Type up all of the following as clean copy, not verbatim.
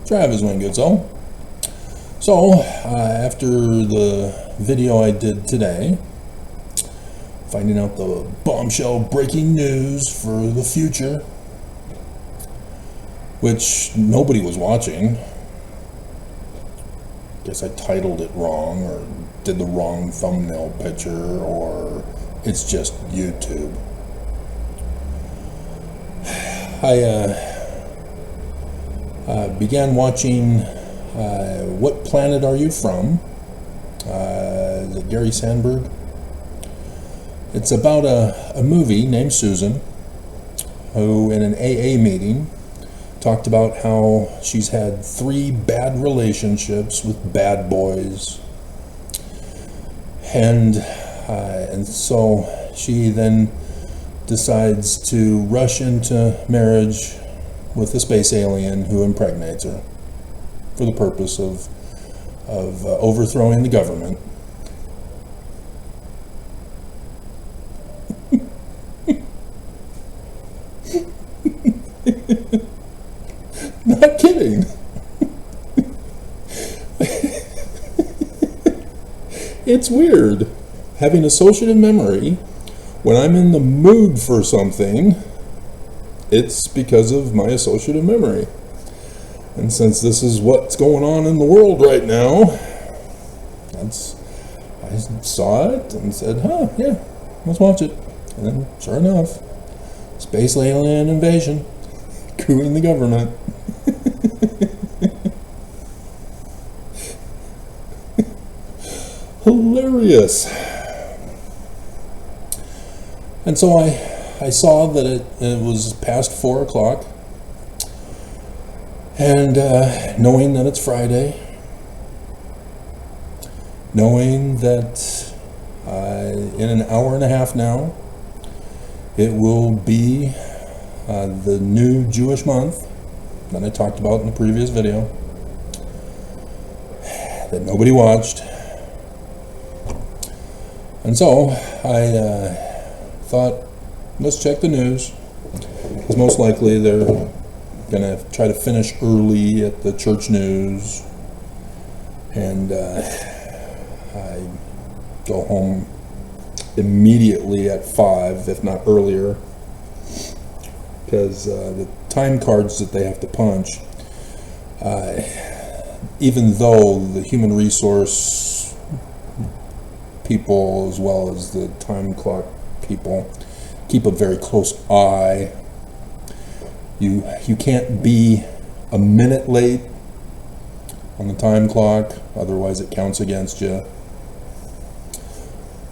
Travis, my good soul. So, after the video I did today, finding out the bombshell breaking news for the future, which nobody was watching. Guess I titled it wrong, or did the wrong thumbnail picture, or it's just YouTube. I began watching What Planet Are You From? Is it Gary Sandberg? It's about a movie named Susan, who in an AA meeting talked about how she's had 3 bad relationships with bad boys, and so she then decides to rush into marriage with a space alien who impregnates her for the purpose of overthrowing the government. Not kidding. It's weird having associative memory. When I'm in the mood for something, it's because of my associative memory. And since this is what's going on in the world right now, I saw it and said, yeah, let's watch it. And then, sure enough, space alien invasion, cooing the government. Hilarious. And so I saw that it was past 4 o'clock, and knowing that it's Friday, knowing that in an hour and a half now, it will be the new Jewish month that I talked about in the previous video, that nobody watched. And so I thought, let's check the news, because most likely they're going to try to finish early at the church news, and I go home immediately at 5, if not earlier, because the time cards that they have to punch, even though the human resource people as well as the time clock people keep a very close eye, you can't be a minute late on the time clock, otherwise it counts against you.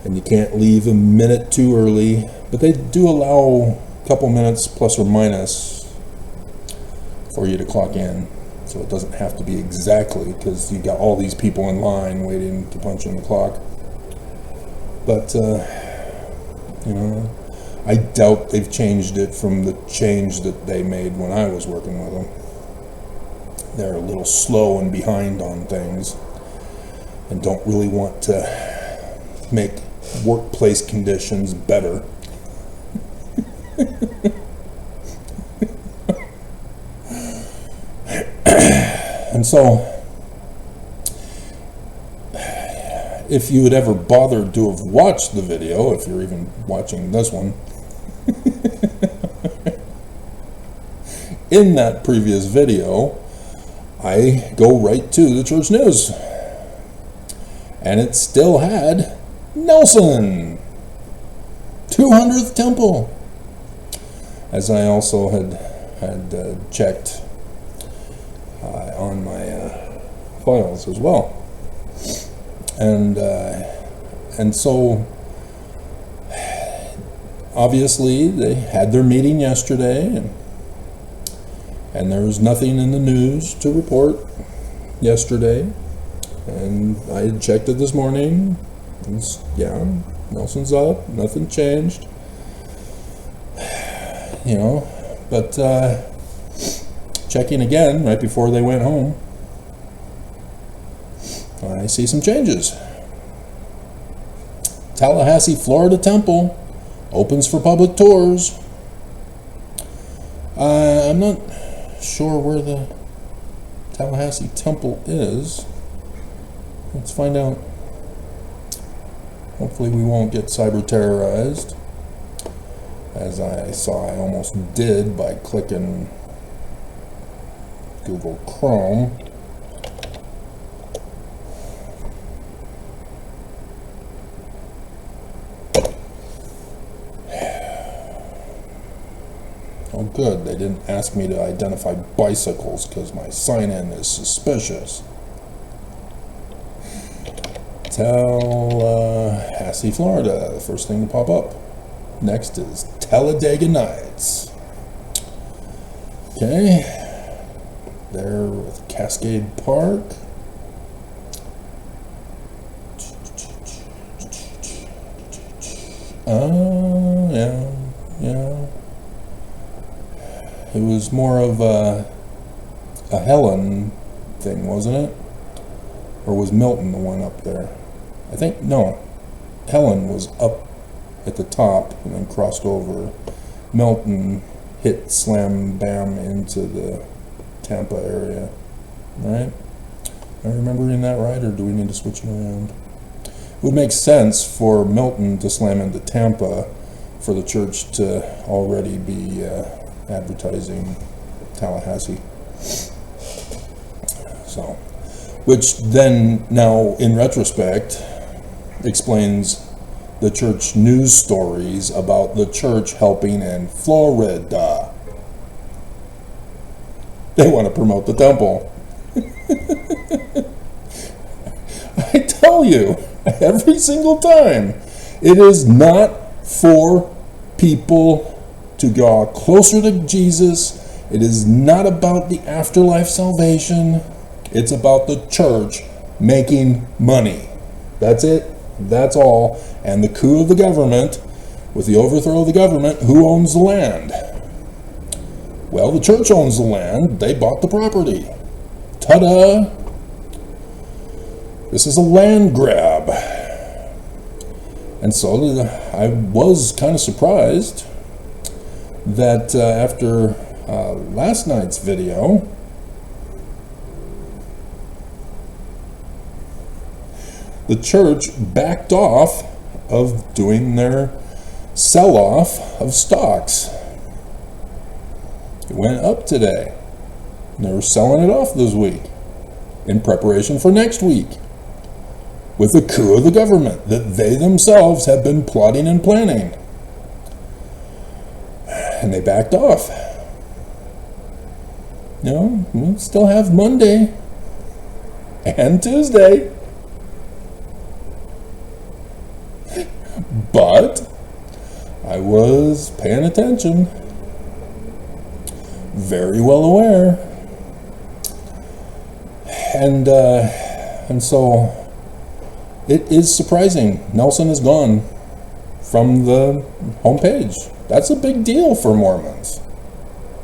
And you can't leave a minute too early, but they do allow a couple minutes plus or minus for you to clock in, so it doesn't have to be exactly, because you got all these people in line waiting to punch in the clock. But I doubt they've changed it from the change that they made when I was working with them. They're a little slow and behind on things, and don't really want to make workplace conditions better. And so, if you had ever bothered to have watched the video, if you're even watching this one, in that previous video, I go right to the church news, and it still had Nelson, 200th temple, as I also had checked on my files as well. And so obviously they had their meeting yesterday, and there was nothing in the news to report yesterday, and I had checked it this morning, and yeah, Nelson's up, nothing changed, but checking again right before they went home, I see some changes. Tallahassee, Florida temple opens for public tours. I'm not sure where the Tallahassee Temple is. Let's find out. Hopefully we won't get cyber terrorized, as I saw I almost did by clicking Google Chrome. Oh good, they didn't ask me to identify bicycles because my sign-in is suspicious. Tallahassee, Florida, the first thing to pop up. Next is Talladega Nights. Okay, there with Cascade Park. Yeah. It was more of a Helen thing, wasn't it? Or was Milton the one up there? I think, no. Helen was up at the top and then crossed over. Milton hit slam bam into the Tampa area. Right? Am I remembering that right, or do we need to switch it around? It would make sense for Milton to slam into Tampa for the church to already be advertising Tallahassee. So, which then, now in retrospect, explains the church news stories about the church helping in Florida. They want to promote the temple. I tell you, every single time, it is not for people to draw closer to Jesus. It is not about the afterlife salvation. It's about the church making money. That's it. That's all. And the coup of the government, with the overthrow of the government, who owns the land? Well, the church owns the land. They bought the property. Ta-da! This is a land grab. And so I was kind of surprised that after last night's video, the church backed off of doing their sell-off of stocks. It went up today. And they were selling it off this week in preparation for next week, with the coup of the government that they themselves have been plotting and planning. And they backed off. You know, we still have Monday and Tuesday. But I was paying attention, very well aware, and so it is surprising. Nelson is gone from the homepage. That's a big deal for Mormons,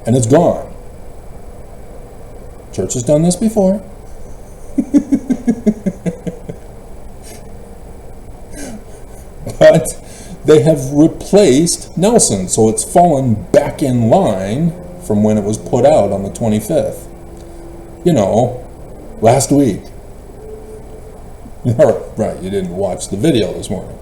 and it's gone. Church has done this before. But they have replaced Nelson, so it's fallen back in line from when it was put out on the 25th. You know, last week. Right, you didn't watch the video this morning.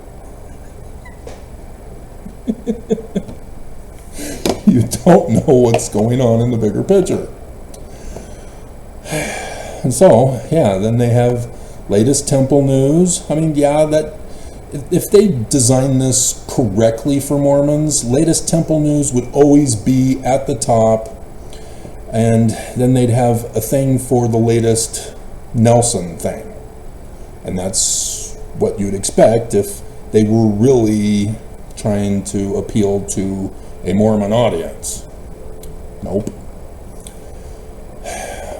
You don't know what's going on in the bigger picture. And so, yeah, then they have latest temple news. I mean, yeah, that if they design this correctly for Mormons, latest temple news would always be at the top, and then they'd have a thing for the latest Nelson thing. And that's what you'd expect if they were really trying to appeal to a Mormon audience. Nope.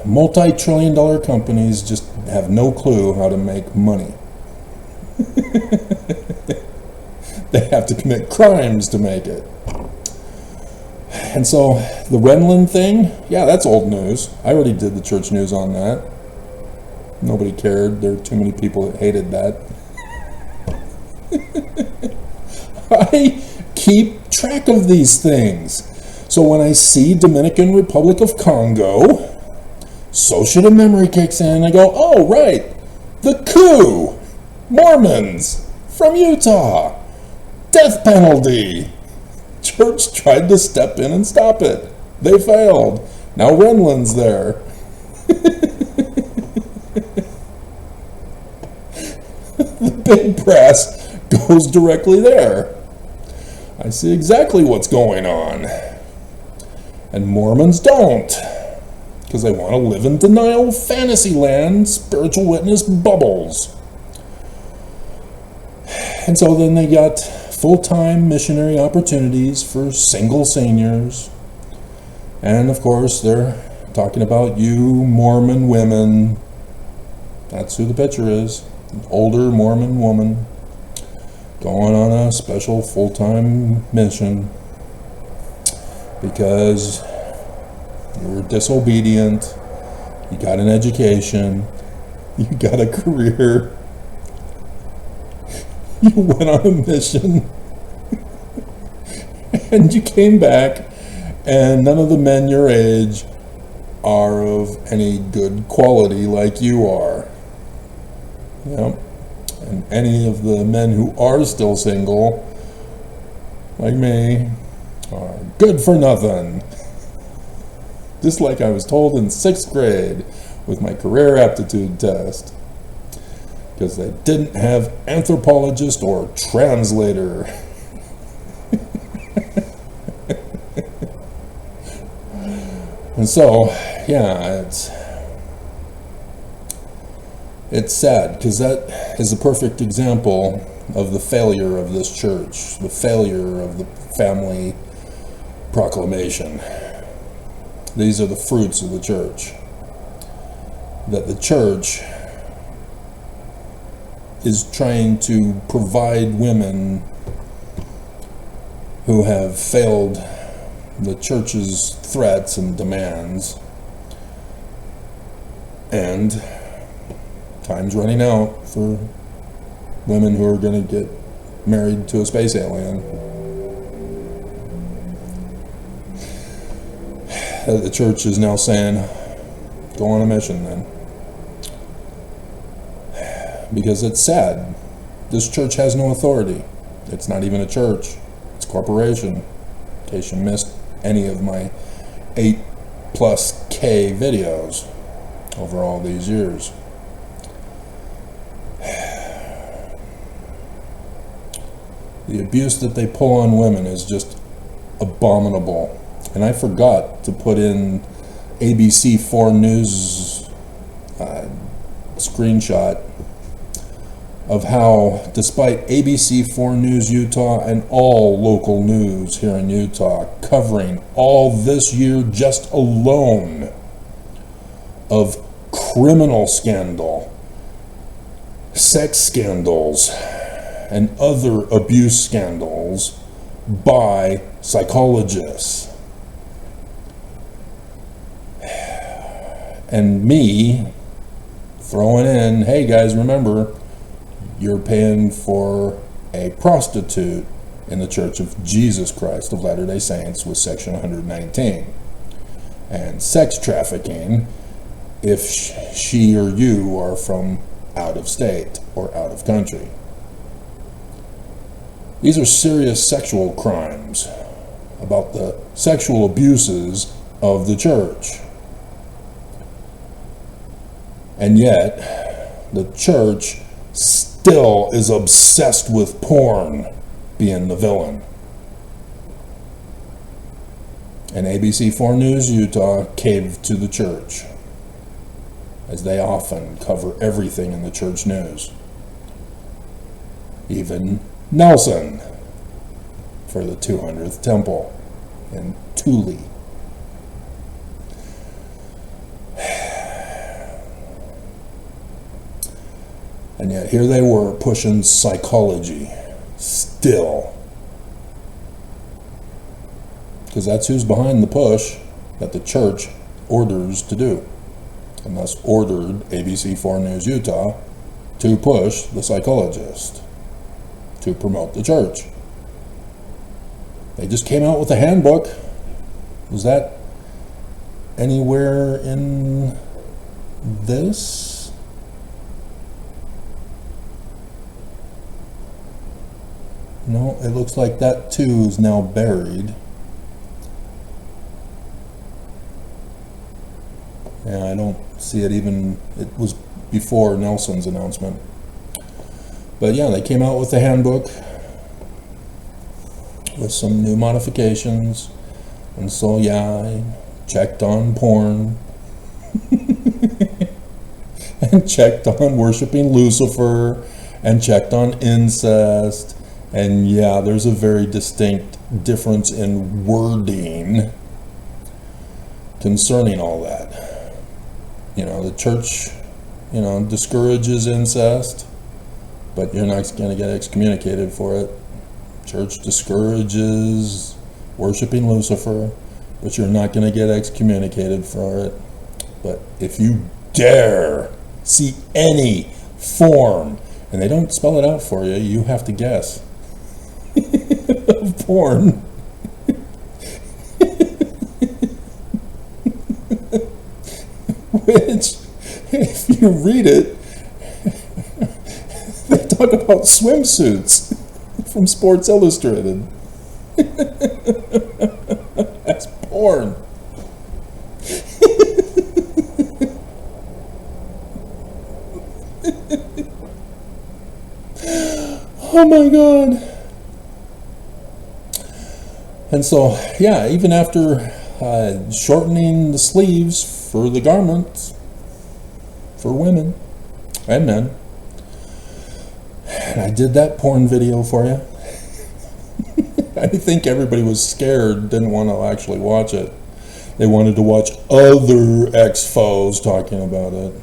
Multi-trillion-dollar companies just have no clue how to make money. They have to commit crimes to make it. And so the Renlund thing, yeah, that's old news. I already did the church news on that. Nobody cared. There were too many people that hated that. I keep track of these things. So when I see Dominican Republic of Congo associative memory kicks in, and I go, oh, right, the coup, Mormons from Utah, death penalty. Church tried to step in and stop it. They failed. Now Renlund's there. The big press goes directly there. I see exactly what's going on. And Mormons don't, because they want to live in denial fantasy land, spiritual witness bubbles. And so then they got full-time missionary opportunities for single seniors. And of course, they're talking about you Mormon women. That's who the picture is. An older Mormon woman going on a special full-time mission because you were disobedient, you got an education, you got a career, you went on a mission, and you came back, and none of the men your age are of any good quality like you are. Yep. And any of the men who are still single, like me, are good for nothing. Just like I was told in 6th grade with my career aptitude test. Because they didn't have anthropologist or translator. And so, yeah, it's sad, because that is a perfect example of the failure of this church, the failure of the family proclamation. These are the fruits of the church. That the church is trying to provide women who have failed the church's threats and demands, and time's running out for women who are going to get married to a space alien. The church is now saying, go on a mission then. Because it's sad. This church has no authority. It's not even a church. It's a corporation. In case you missed any of my 8+ K videos over all these years. The abuse that they pull on women is just abominable. And I forgot to put in ABC 4 News screenshot of how, despite ABC 4 News Utah and all local news here in Utah covering all this year just alone of criminal scandal, sex scandals, and other abuse scandals by psychologists. And me throwing in, hey guys, remember, you're paying for a prostitute in the Church of Jesus Christ of Latter-day Saints with Section 119. And sex trafficking if she or you are from out of state or out of country. These are serious sexual crimes about the sexual abuses of the church. And yet, the church still is obsessed with porn being the villain. And ABC 4 News Utah caved to the church, as they often cover everything in the church news. Even Nelson for the 200th temple in Thule. And yet here they were pushing psychology still. Because that's who's behind the push that the church orders to do. And thus ordered ABC 4 News Utah to push the psychologist to promote the church. They just came out with a handbook. Was that anywhere in this. No, it looks like that too is now buried. Yeah, I don't see it even, it was before Nelson's announcement. But yeah, they came out with the handbook with some new modifications. And so yeah, I checked on porn and checked on worshiping Lucifer and checked on incest. And yeah, there's a very distinct difference in wording concerning all that. You know, the church, you know, discourages incest, but you're not going to get excommunicated for it. Church discourages worshiping Lucifer, but you're not going to get excommunicated for it. But if you dare see any form, and they don't spell it out for you, you have to guess, of porn, which, if you read it, they talk about swimsuits from Sports Illustrated. That's porn. Oh my God. And so, yeah, even after shortening the sleeves for the garments for women and men, and I did that porn video for you. I think everybody was scared, didn't want to actually watch it. They wanted to watch other ex-foes talking about it.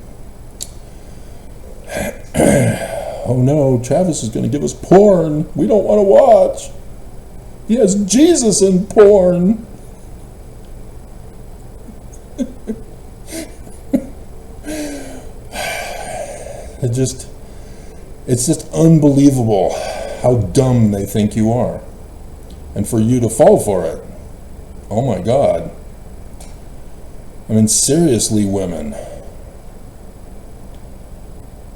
Oh no, Travis is going to give us porn we don't want to watch. He has Jesus in porn. It's just unbelievable how dumb they think you are. And for you to fall for it. Oh my God. I mean, seriously, women.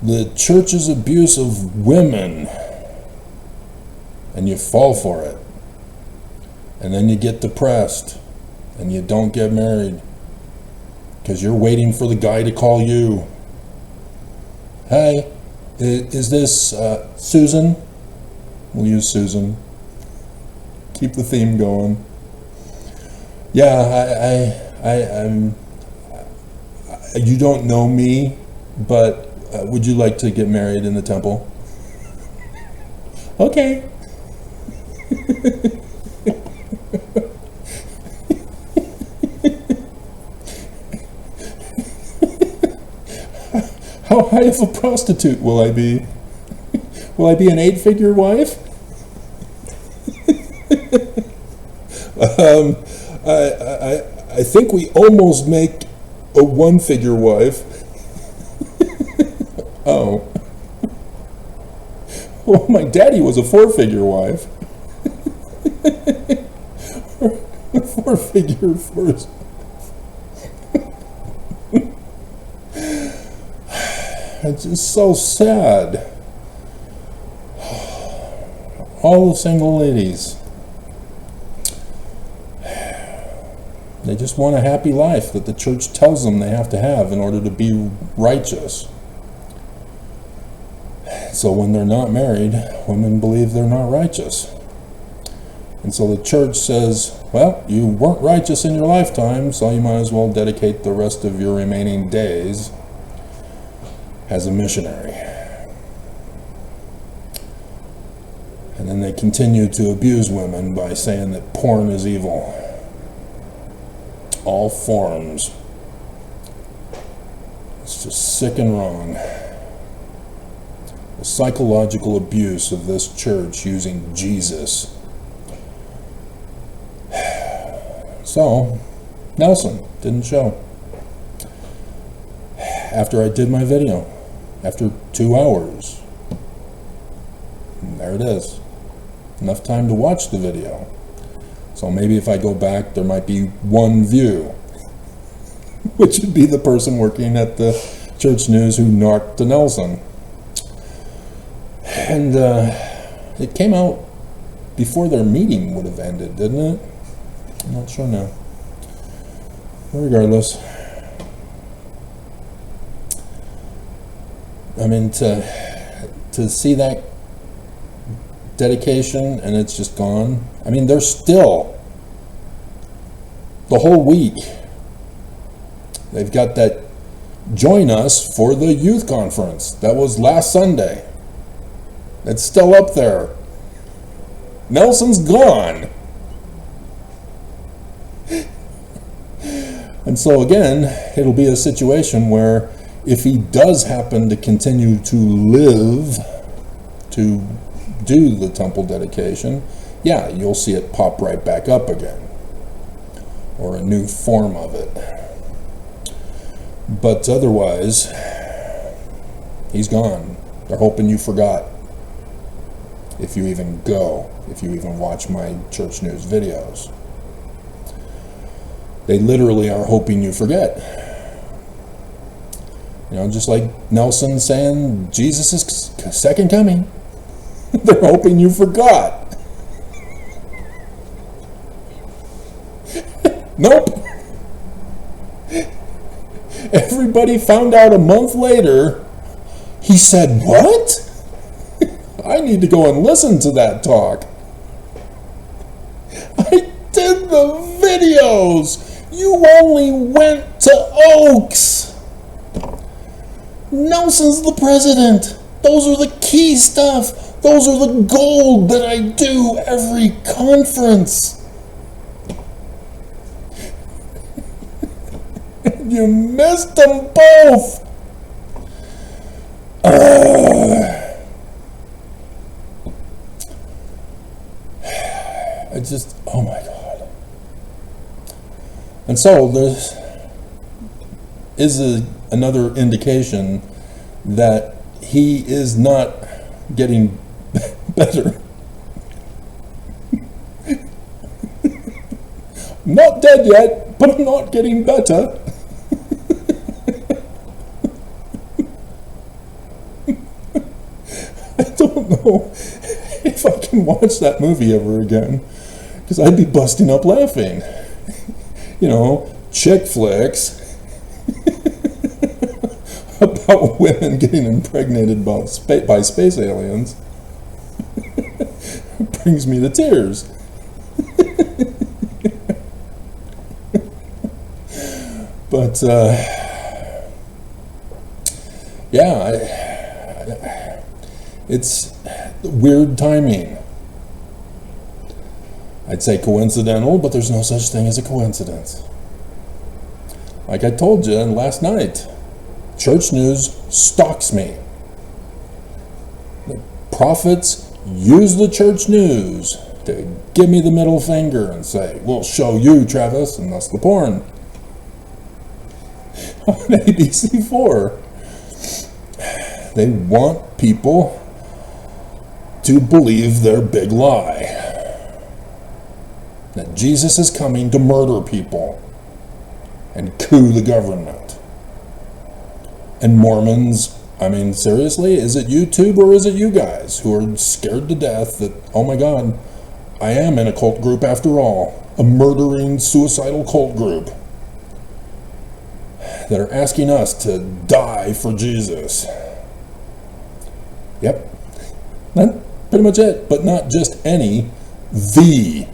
The church's abuse of women, and you fall for it. And then you get depressed, and you don't get married, because you're waiting for the guy to call you. Hey, is this Susan? We'll use Susan. Keep the theme going. Yeah, I'm. You don't know me, but would you like to get married in the temple? Okay. How high of a prostitute will I be? Will I be an 8-figure wife? I think we almost make a 1-figure wife. Oh. Well, my daddy was a 4-figure wife. 4-figure first. It's just so sad. All the single ladies. They just want a happy life that the church tells them they have to have in order to be righteous. So when they're not married, women believe they're not righteous. And so the church says, well, you weren't righteous in your lifetime, so you might as well dedicate the rest of your remaining days as a missionary. And then they continue to abuse women by saying that porn is evil. All forms. It's just sick and wrong. The psychological abuse of this church using Jesus. So, Nelson didn't show. After I did my video, after 2 hours, and there it is. Enough time to watch the video. So maybe if I go back, there might be one view. which would be the person working at the Church News who knocked to Nelson. And it came out before their meeting would have ended, didn't it? I'm not sure now. Regardless, I mean, to see that dedication and it's just gone. I mean, they're still, the whole week, they've got that join us for the youth conference. That was last Sunday. It's still up there. Nelson's gone. And so again, it'll be a situation where if he does happen to continue to live to do the temple dedication, yeah, you'll see it pop right back up again, or a new form of it. But otherwise, he's gone. They're hoping you forgot, if you even go, if you even watch my Church News videos. They literally are hoping you forget. You know, just like Nelson saying Jesus' second coming. They're hoping you forgot. Nope. Everybody found out a month later. He said, what? I need to go and listen to that talk. I did the videos. You only went to Oaks. Nelson's the president. Those are the key stuff. Those are the gold that I do every conference. You missed them both. I just, oh my God. And so there is another indication that he is not getting better. Not dead yet, but I'm not getting better. I don't know if I can watch that movie ever again, because I'd be busting up laughing. You know, chick flicks about women getting impregnated by space aliens brings me to tears. But yeah, it's weird timing. I'd say coincidental, but there's no such thing as a coincidence. Like I told you last night, Church News stalks me. The prophets use the Church News to give me the middle finger and say, we'll show you, Travis, and that's the porn. On ABC4. They want people to believe their big lie. That Jesus is coming to murder people and coup the government. And Mormons, I mean, seriously, is it YouTube or is it you guys who are scared to death that, oh my God, I am in a cult group after all, a murdering, suicidal cult group that are asking us to die for Jesus. Yep, that's pretty much it, but not just any, the,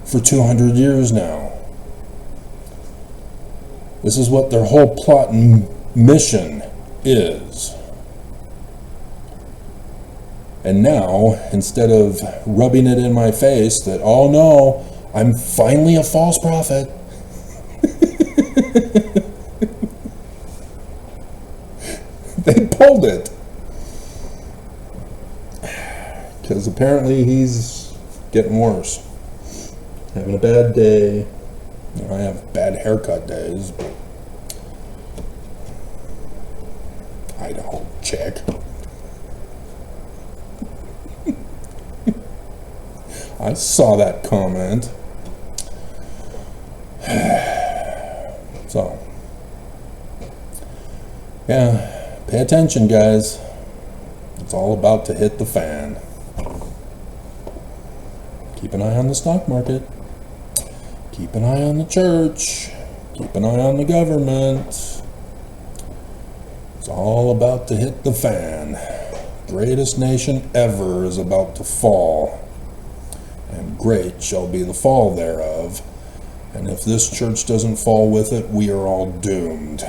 for 200 years now. This is what their whole plot and mission is. And now, instead of rubbing it in my face that, oh no, I'm finally a false prophet, they pulled it. Because apparently he's getting worse. Having a bad day. You know, I have bad haircut days, but Idaho chick. I saw that comment. So, Yeah, pay attention, guys. It's all about to hit the fan. Keep an eye on the stock market. Keep an eye on the church. Keep an eye on the government. It's all about to hit the fan. Greatest nation ever is about to fall, and great shall be the fall thereof. And if this church doesn't fall with it, we are all doomed.